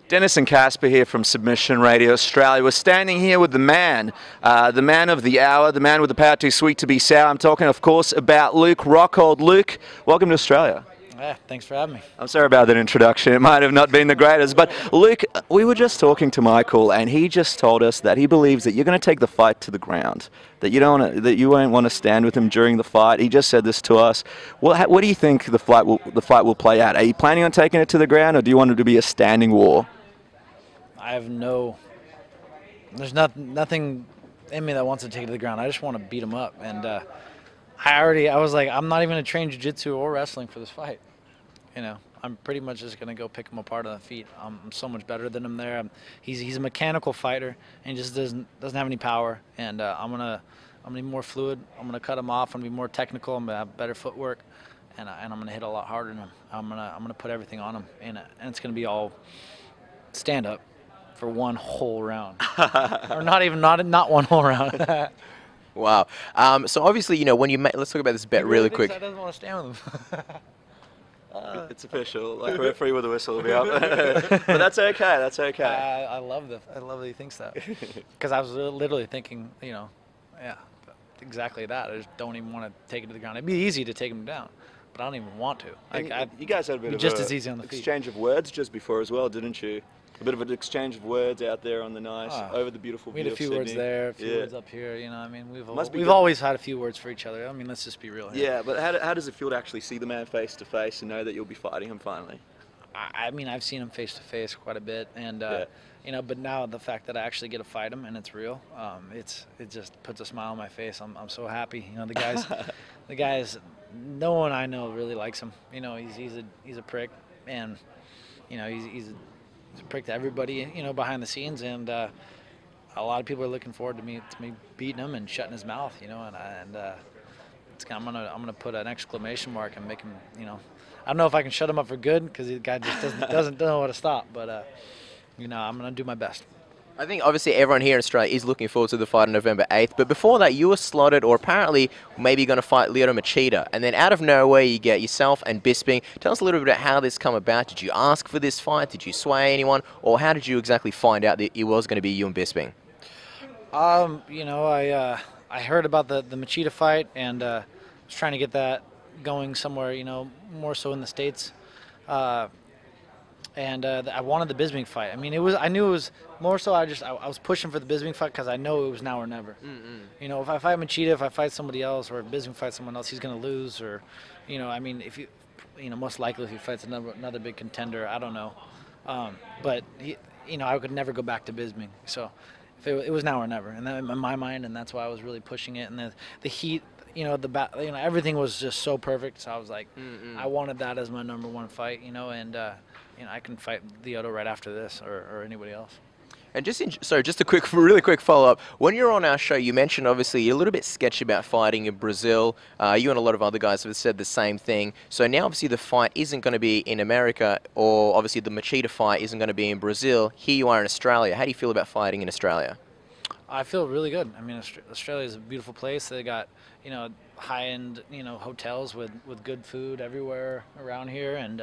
Dennis and Casper here from Submission Radio Australia. We're standing here with the man of the hour, the man with the power too sweet to be sour. I'm talking, of course, about Luke Rockhold. Luke, welcome to Australia. Yeah, thanks for having me. I'm sorry about that introduction. It might have not been the greatest. But, Luke, we were just talking to Michael, and he just told us that he believes that you're going to take the fight to the ground, that you won't want to stand with him during the fight. He just said this to us. Well, what do you think the fight will play out? Are you planning on taking it to the ground, or do you want it to be a standing war? There's nothing in me that wants to take it to the ground. I just want to beat him up. And I was like, I'm not even going to train jiu-jitsu or wrestling for this fight. You know, I'm pretty much just going to go pick him apart on the feet. I'm so much better than him there. He's a mechanical fighter, and he just doesn't have any power. And I'm gonna be more fluid. I'm gonna cut him off. I'm gonna be more technical. I'm gonna have better footwork, and I'm gonna hit a lot harder than him. I'm gonna put everything on him, and it's gonna be all stand up for one whole round, or not one whole round. Wow. So obviously, you know, when you let's talk about this bet really quick. I doesn't want to stand with him. It's official. Like, we're free with a whistle. We'll be up. But that's okay. That's okay. I love that he thinks that, because I was literally thinking, you know, yeah, exactly that. I just don't even want to take it to the ground. It'd be easy to take him down, but I don't even want to. You guys had a bit of just as easy on the exchange of words just before as well, didn't you? A bit of an exchange of words out there on the nice, over the beautiful view of Sydney. We had a few words there, a few words up here. You know, I mean, we've good. Always had a few words for each other. I mean, let's just be real here. Yeah, but how does it feel to actually see the man face to face and know that you'll be fighting him finally? I mean, I've seen him face to face quite a bit, and you know, but now the fact that I actually get to fight him and it's real, it just puts a smile on my face. I'm so happy. You know, the guys, no one I know really likes him. You know, he's a prick, and you know, he's a prick to everybody, you know, behind the scenes, and a lot of people are looking forward to me beating him and shutting his mouth, you know, I'm gonna put an exclamation mark and make him, you know, I don't know if I can shut him up for good, because the guy just doesn't know how to stop, but you know, I'm gonna do my best. I think obviously everyone here in Australia is looking forward to the fight on November 8th. But before that, you were slotted, or apparently maybe going to fight Lyoto Machida. And then out of nowhere, you get yourself and Bisping. Tell us a little bit about how this come about. Did you ask for this fight? Did you sway anyone? Or how did you exactly find out that it was going to be you and Bisping? You know, I heard about the Machida fight, and was trying to get that going somewhere, you know, more so in the States. And I wanted the Bisping fight. I mean, I knew it was more so. I was pushing for the Bisping fight because I know it was now or never. You know, if I fight Machida, if I fight somebody else, or if Bisping fights someone else, he's going to lose. Or, you know, I mean, you know, most likely if he fights another big contender, I don't know. But you know, I could never go back to Bisping. So it was now or never, and that, in my mind, and that's why I was really pushing it. And the heat. You know, you know, everything was just so perfect. So I was like, I wanted that as my #1 fight. You know, and you know, I can fight Lyoto right after this, or anybody else. And just a really quick follow-up. When you're on our show, you mentioned obviously you're a little bit sketchy about fighting in Brazil. You and a lot of other guys have said the same thing. So now obviously the fight isn't going to be in America, or obviously the Machida fight isn't going to be in Brazil. Here you are in Australia. How do you feel about fighting in Australia? I feel really good. I mean, Australia is a beautiful place. They got, you know, high-end, you know, hotels with good food everywhere around here, and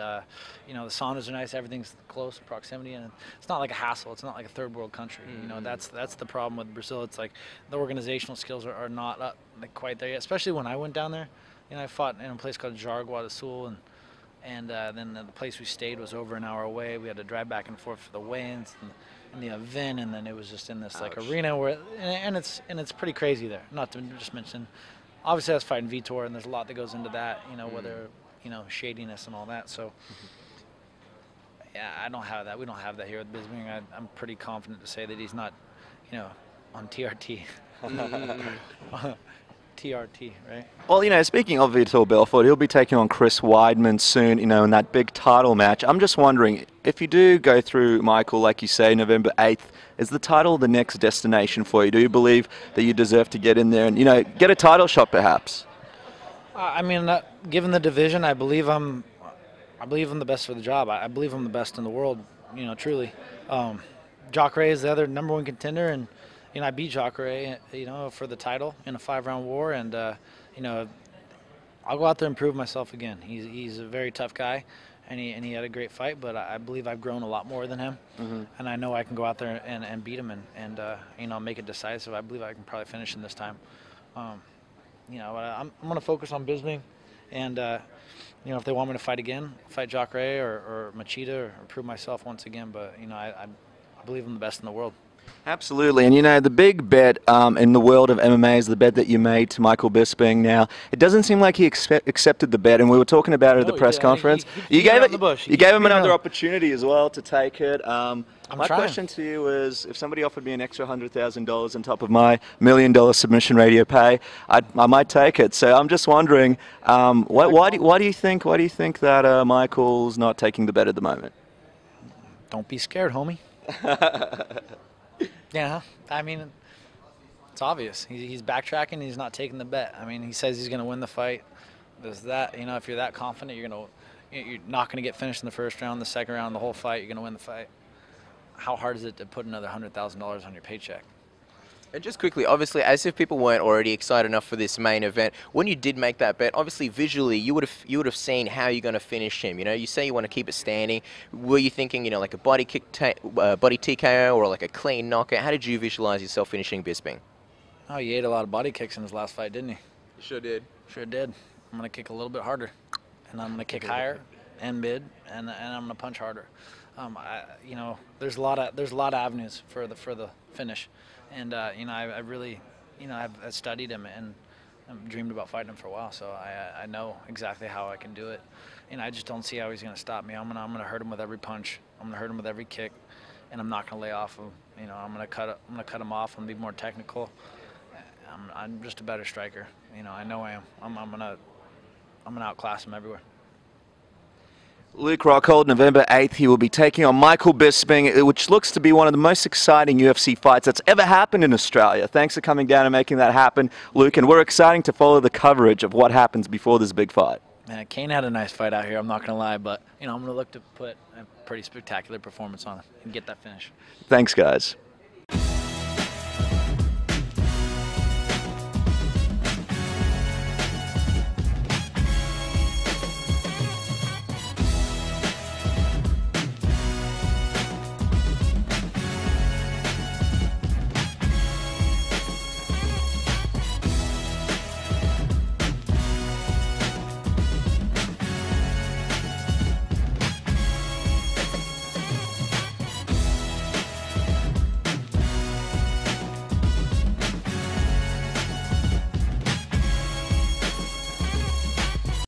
you know, the saunas are nice. Everything's close proximity, and it's not like a hassle. It's not like a third world country. You know, that's the problem with Brazil. It's like the organizational skills are not like quite there yet. Especially when I went down there, you know, I fought in a place called Jardine do Sul, and then the place we stayed was over an hour away. We had to drive back and forth for the weigh-ins and the event, and then it was just in this like arena where, and it's pretty crazy there. Not to just mention, obviously I was fighting Vitor, and there's a lot that goes into that, you know, whether, you know, shadiness and all that. So yeah, I don't have that. We don't have that here with Bisping. I'm pretty confident to say that he's not, you know, on TRT. TRT, right? Well, you know, speaking of Vitor Belfort, he'll be taking on Chris Weidman soon, you know, in that big title match. I'm just wondering, if you do go through, Michael, like you say, November 8th, is the title the next destination for you? Do you believe that you deserve to get in there and, you know, get a title shot perhaps? I mean, given the division, I believe I'm the best for the job. I believe I'm the best in the world, you know, truly. Jacare is the other #1 contender, and you know, I beat Jacare, you know, for the title in a 5-round war, and you know, I'll go out there and prove myself again. He's a very tough guy, and he had a great fight. But I believe I've grown a lot more than him, and I know I can go out there and beat him and you know, make it decisive. I believe I can probably finish him this time. You know, I'm going to focus on Bisping, and you know, if they want me to fight again, fight Jacare or Machida, or prove myself once again. But you know, I believe I'm the best in the world. Absolutely, and you know, the big bet in the world of MMA is the bet that you made to Michael Bisping. Now, it doesn't seem like he accepted the bet, and we were talking about it at the press conference. You gave him another opportunity as well to take it. My question to you is, if somebody offered me an extra $100,000 on top of my $1 million submission radio pay, I might take it. So I'm just wondering, why do you think that Michael's not taking the bet at the moment? Don't be scared, homie. Yeah, I mean, it's obvious. He's backtracking. He's not taking the bet. I mean, he says he's going to win the fight. There's that. You know, if you're that confident, you're not going to get finished in the first round, the second round, the whole fight. You're going to win the fight. How hard is it to put another $100,000 on your paycheck? And just quickly, obviously, as if people weren't already excited enough for this main event, when you did make that bet, obviously visually you would have seen how you're going to finish him. You know, you say you want to keep it standing. Were you thinking, you know, like a body TKO or like a clean knockout? How did you visualize yourself finishing Bisping? Oh, he ate a lot of body kicks in his last fight, didn't he? Sure did. Sure did. I'm going to kick a little bit harder, and I'm going to kick higher and mid, and I'm going to punch harder. You know, there's a lot of avenues for the finish. And, you know, I really, you know, I've studied him and I've dreamed about fighting him for a while, so I know exactly how I can do it. And I just don't see how he's going to stop me. I'm gonna hurt him with every punch. I'm gonna hurt him with every kick, and I'm not gonna lay off him. You know, I'm gonna cut him off and be more technical. I'm just a better striker. You know, I know I am. I'm gonna outclass him everywhere. Luke Rockhold, November 8th, he will be taking on Michael Bisping, which looks to be one of the most exciting UFC fights that's ever happened in Australia. Thanks for coming down and making that happen, Luke, and we're excited to follow the coverage of what happens before this big fight. Man, Kane had a nice fight out here, I'm not going to lie, but you know, I'm going to look to put a pretty spectacular performance on him and get that finish. Thanks, guys.